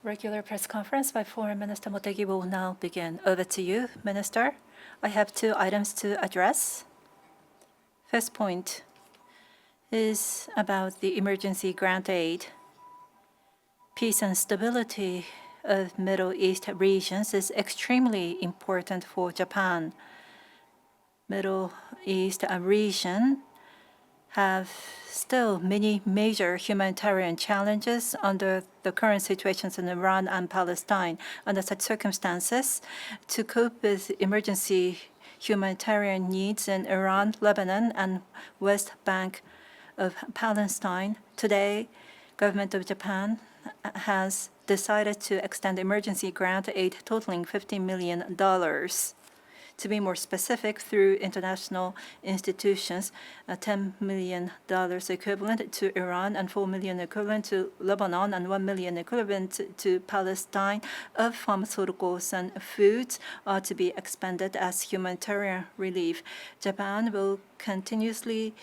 Regular press conference by Foreign Minister Motegi will now begin. Over to you, Minister. I have 2 items to address. First point is about the emergency grant aid. Peace and stability of Middle East regions is extremely important for Japan. Middle East region have still many major humanitarian challenges under the current situations in Iran and Palestine. Under such circumstances, to cope with emergency humanitarian needs in Iran, Lebanon, and West Bank of Palestine, today, government of Japan has decided to extend emergency grant aid totaling $50 million. To be more specific, through international institutions, $10 million equivalent to Iran and $4 million equivalent to Lebanon and $1 million equivalent to Palestine of pharmaceuticals and foods are to be expended as humanitarian relief. Japan will continuously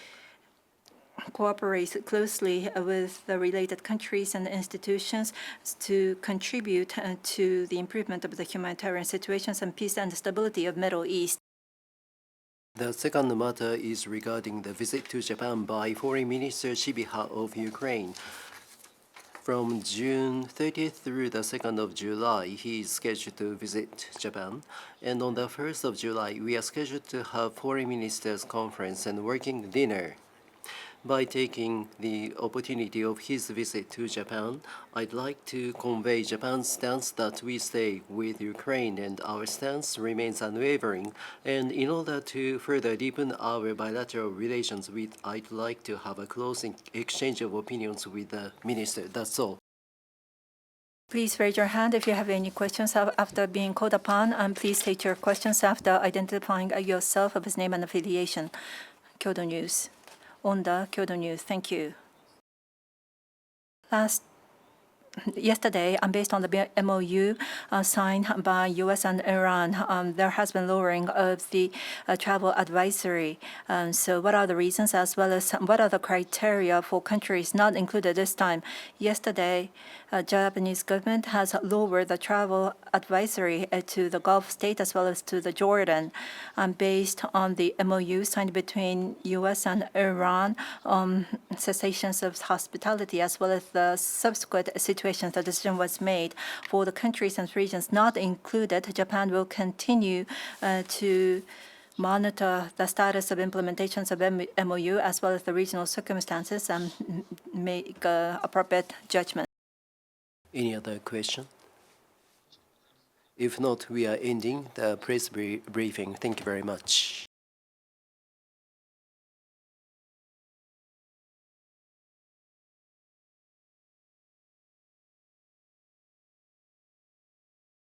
cooperate closely with the related countries and institutions to contribute to the improvement of the humanitarian situations and peace and stability of Middle East. The second matter is regarding the visit to Japan by Foreign Minister Shibiha of Ukraine. From June 30th through the 2nd of July, he is scheduled to visit Japan. And on the 1st of July, we are scheduled to have Foreign Ministers Conference and working dinner. By taking the opportunity of his visit to Japan, I'd like to convey Japan's stance that we stay with Ukraine and our stance remains unwavering. And in order to further deepen our bilateral relations I'd like to have a close exchange of opinions with the minister. That's all. Please raise your hand if you have any questions after being called upon, and please state your questions after identifying yourself with name and affiliation. Kyodo News. Onda, Kyodo News. Thank you. Yesterday, based on the MOU signed by U.S. and Iran, there has been lowering of the travel advisory. So what are the reasons as well as what are the criteria for countries not included this time? Yesterday, Japanese government has lowered the travel advisory to the Gulf state as well as to the Jordan based on the MOU signed between U.S. and Iran on cessations of hospitality as well as the subsequent situations. The decision was made for the countries and regions not included. Japan will continue to monitor the status of implementations of MOU as well as the regional circumstances and make appropriate judgment. Any other question? If not, we are ending the press briefing. Thank you very much.